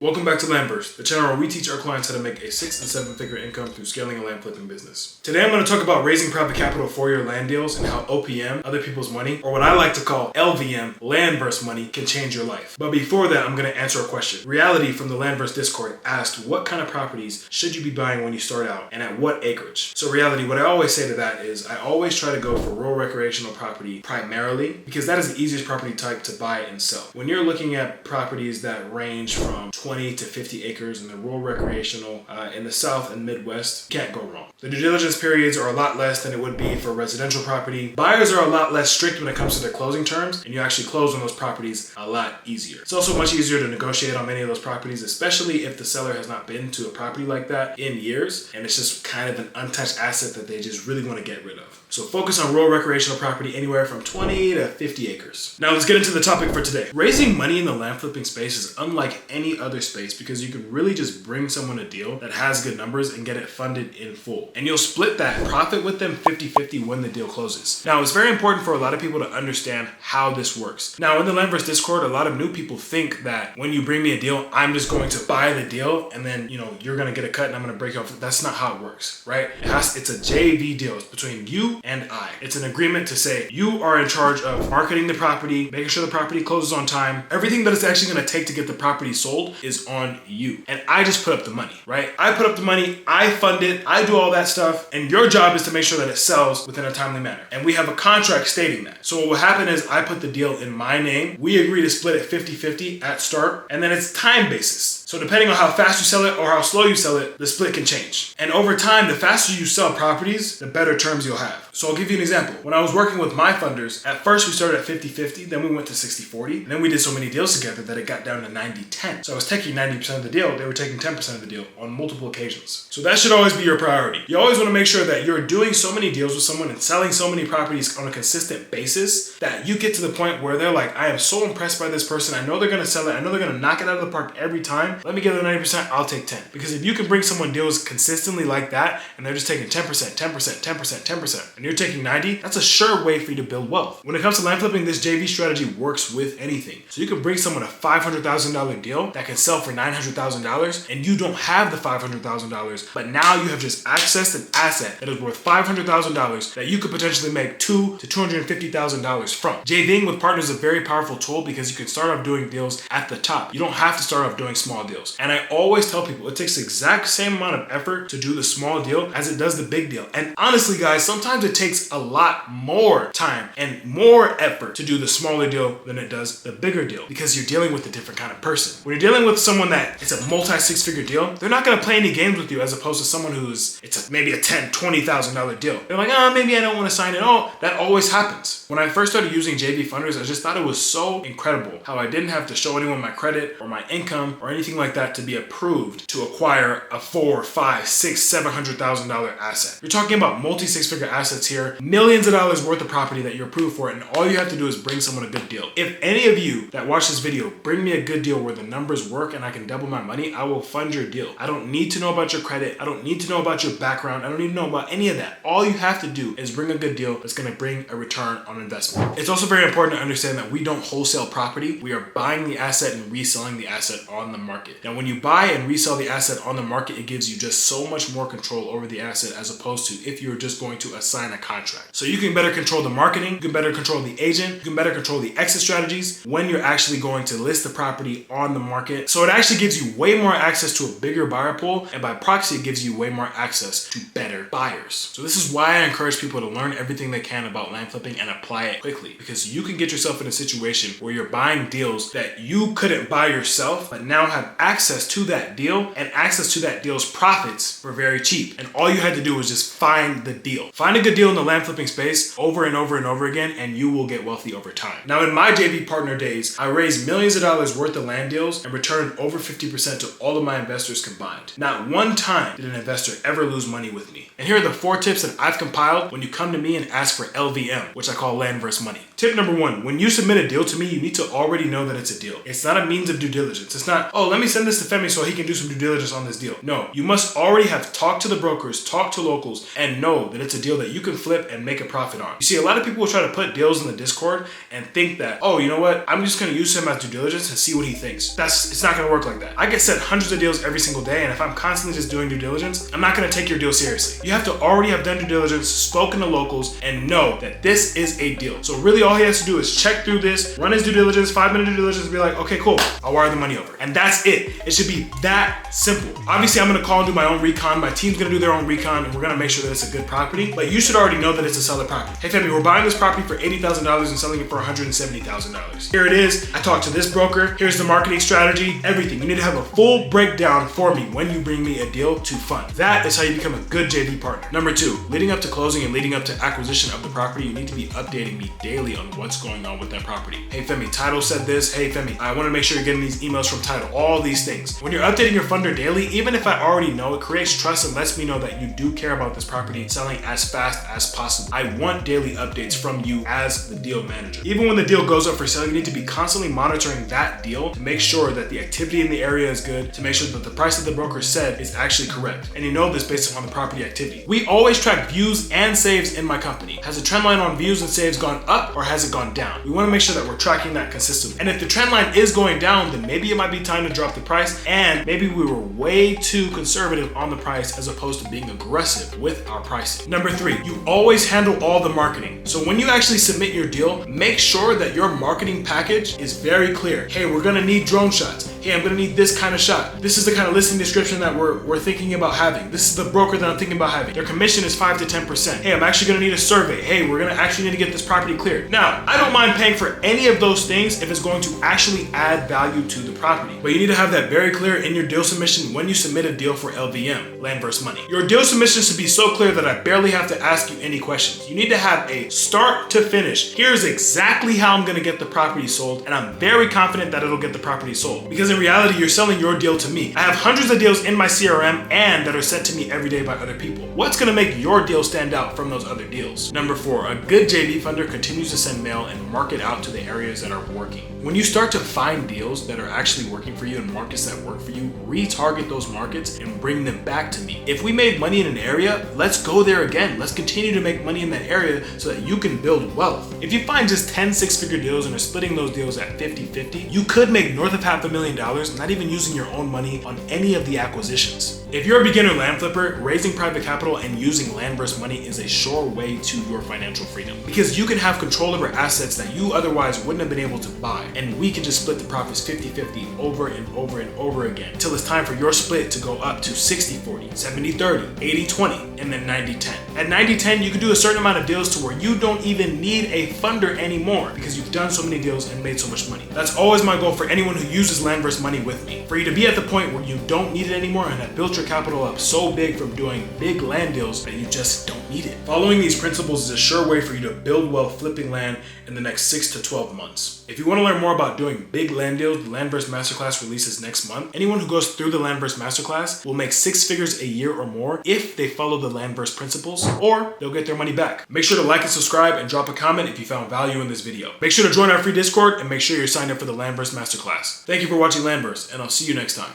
Welcome back to LandVerse, the channel where we teach our clients how to make a 6- and 7-figure income through scaling a land flipping business. Today I'm going to talk about raising private capital for your land deals and how OPM, other people's money, or what I like to call LVM, LandVerse money, can change your life. But before that, I'm going to answer a question. Reality from the LandVerse Discord asked, what kind of properties should you be buying when you start out and at what acreage? So Reality, what I always say to that is I always try to go for rural recreational property primarily because that is the easiest property type to buy and sell. When you're looking at properties that range from 20 to 50 acres in the rural recreational in the South and Midwest, can't go wrong. The due diligence periods are a lot less than it would be for residential property. Buyers are a lot less strict when it comes to their closing terms, and you actually close on those properties a lot easier. It's also much easier to negotiate on many of those properties, especially if the seller has not been to a property like that in years, and it's just kind of an untouched asset that they just really want to get rid of. So focus on rural recreational property anywhere from 20 to 50 acres. Now let's get into the topic for today. Raising money in the land flipping space is unlike any other space because you can really just bring someone a deal that has good numbers and get it funded in full. And you'll split that profit with them 50-50 when the deal closes. Now it's very important for a lot of people to understand how this works. Now in the LandVerse Discord, a lot of new people think that when you bring me a deal, I'm just going to buy the deal and then you're gonna get a cut and I'm gonna break you off. That's not how it works, right? It's a JV deal. It's between you and I. It's an agreement to say you are in charge of marketing the property, making sure the property closes on time. Everything that it's actually going to take to get the property sold is on you. And I just put up the money, right? I put up the money, I fund it, I do all that stuff, and your job is to make sure that it sells within a timely manner. And we have a contract stating that. So what will happen is I put the deal in my name, we agree to split it 50-50 at start, and then it's time basis. So depending on how fast you sell it or how slow you sell it, the split can change. And over time, the faster you sell properties, the better terms you'll have. So I'll give you an example. When I was working with my funders, at first we started at 50-50, then we went to 60-40, and then we did so many deals together that it got down to 90-10. So I was taking 90% of the deal, they were taking 10% of the deal on multiple occasions. So that should always be your priority. You always want to make sure that you're doing so many deals with someone and selling so many properties on a consistent basis that you get to the point where they're like, I am so impressed by this person. I know they're going to sell it. I know they're going to knock it out of the park every time. Let me give them 90%, I'll take 10. Because if you can bring someone deals consistently like that, and they're just taking 10%, 10%, 10%, 10%, and you're taking 90, that's a sure way for you to build wealth. When it comes to land flipping, this JV strategy works with anything. So you can bring someone a $500,000 deal that can sell for $900,000, and you don't have the $500,000, but now you have just accessed an asset that is worth $500,000 that you could potentially make $200,000 to $250,000 from. JVing with partners is a very powerful tool because you can start off doing deals at the top. You don't have to start off doing small deals. And I always tell people it takes the exact same amount of effort to do the small deal as it does the big deal. And honestly, guys, sometimes it takes a lot more time and more effort to do the smaller deal than it does the bigger deal because you're dealing with a different kind of person. When you're dealing with someone that it's a multi-6-figure deal, they're not going to play any games with you as opposed to someone who's maybe a $10,000, $20,000 deal. They're like, maybe I don't want to sign it. Oh, that always happens. When I first started using JV funders, I just thought it was so incredible how I didn't have to show anyone my credit or my income or anything like that to be approved to acquire a $400,000, $500,000, $600,000, $700,000 asset. You're talking about multi-6-figure assets here, millions of dollars worth of property that you're approved for, and all you have to do is bring someone a good deal. If any of you that watch this video bring me a good deal where the numbers work and I can double my money, I will fund your deal. I don't need to know about your credit. I don't need to know about your background. I don't need to know about any of that. All you have to do is bring a good deal that's going to bring a return on investment. It's also very important to understand that we don't wholesale property. We are buying the asset and reselling the asset on the market. Now, when you buy and resell the asset on the market, it gives you just so much more control over the asset as opposed to if you were just going to assign a contract. So you can better control the marketing, you can better control the agent, you can better control the exit strategies when you're actually going to list the property on the market. So it actually gives you way more access to a bigger buyer pool, and by proxy, it gives you way more access to better buyers. So this is why I encourage people to learn everything they can about land flipping and apply it quickly, because you can get yourself in a situation where you're buying deals that you couldn't buy yourself, but now have access to that deal and access to that deal's profits for very cheap. And all you had to do was just find the deal. Find a good deal in the land flipping space over and over and over again, and you will get wealthy over time. Now, in my JV partner days, I raised millions of dollars worth of land deals and returned over 50% to all of my investors combined. Not one time did an investor ever lose money with me. And here are the 4 tips that I've compiled when you come to me and ask for LVM, which I call LandVerse money. Tip number 1, when you submit a deal to me, you need to already know that it's a deal. It's not a means of due diligence. It's not, let me send this to Femi so he can do some due diligence on this deal. No, you must already have talked to the brokers, talked to locals, and know that it's a deal that you can flip and make a profit on. You see, a lot of people will try to put deals in the Discord and think that, oh, you know what? I'm just gonna use him as due diligence and see what he thinks. It's not gonna work like that. I get sent hundreds of deals every single day, and if I'm constantly just doing due diligence, I'm not gonna take your deal seriously. You have to already have done due diligence, spoken to locals, and know that this is a deal. So really all he has to do is check through this, run his due diligence, 5-minute due diligence, and be like, okay, cool, I'll wire the money over. And that's it. It should be that simple. Obviously, I'm gonna call and do my own recon. My team's gonna do their own recon, and we're gonna make sure that it's a good property, but you should already know that it's a seller property. Hey Femi, we're buying this property for $80,000 and selling it for $170,000. Here it is. I talked to this broker. Here's the marketing strategy, everything. You need to have a full breakdown for me when you bring me a deal to fund. That is how you become a good JV partner. Number 2, leading up to closing and leading up to acquisition of the property, you need to be updating me daily on what's going on with that property. Hey Femi, title said this. Hey Femi, I want to make sure you're getting these emails from title. All these things. When you're updating your funder daily, even if I already know, it creates trust and lets me know that you do care about this property selling as fast as possible. I want daily updates from you as the deal manager. Even when the deal goes up for sale, you need to be constantly monitoring that deal to make sure that the activity in the area is good, to make sure that the price that the broker said is actually correct. And you know this based upon the property activity. We always track views and saves in my company. Has the trend line on views and saves gone up or has it gone down? We want to make sure that we're tracking that consistently. And if the trend line is going down, then maybe it might be time to drop the price, and maybe we were way too conservative on the price as opposed to being aggressive with our pricing. Number 3, you always handle all the marketing. So when you actually submit your deal, make sure that your marketing package is very clear. Hey, we're gonna need drone shots. Hey, I'm gonna need this kind of shot. This is the kind of listing description that we're thinking about having. This is the broker that I'm thinking about having. Their commission is 5 to 10%. Hey, I'm actually gonna need a survey. Hey, we're gonna actually need to get this property cleared. Now, I don't mind paying for any of those things if it's going to actually add value to the property. But you need to have that very clear in your deal submission when you submit a deal for LVM, LandVerse Money. Your deal submission should be so clear that I barely have to ask you any questions. You need to have a start to finish. Here's exactly how I'm gonna get the property sold, and I'm very confident that it'll get the property sold. Because in reality, you're selling your deal to me. I have hundreds of deals in my CRM and that are sent to me every day by other people. What's gonna make your deal stand out from those other deals? Number 4, a good JV funder continues to send mail and market out to the areas that are working. When you start to find deals that are actually working for you and markets that work for you, retarget those markets and bring them back to me. If we made money in an area, let's go there again. Let's continue to make money in that area so that you can build wealth. If you find just 10 6-figure deals and are splitting those deals at 50-50, you could make north of $500,000 not even using your own money on any of the acquisitions. If you're a beginner land flipper, raising private capital and using LandVerse Money is a sure way to your financial freedom, because you can have control over assets that you otherwise wouldn't have been able to buy, and we can just split the profits 50-50 over and over and over again until it's time for your split to go up to 60-40, 70-30, 80-20, and then 90-10. At 90-10, you can do a certain amount of deals to where you don't even need a funder anymore because you've done so many deals and made so much money. That's always my goal for anyone who uses LandVerse Money with me, for you to be at the point where you don't need it anymore and have built your capital up so big from doing big land deals that you just don't need it. Following these principles is a sure way for you to build wealth flipping land in the next 6 to 12 months. If you want to learn more about doing big land deals, the LandVerse Masterclass releases next month. Anyone who goes through the LandVerse Masterclass will make 6 figures a year or more if they follow the LandVerse principles, or they'll get their money back. Make sure to like and subscribe and drop a comment if you found value in this video. Make sure to join our free Discord and make sure you're signed up for the LandVerse Masterclass. Thank you for watching LandVerse, and I'll see you next time.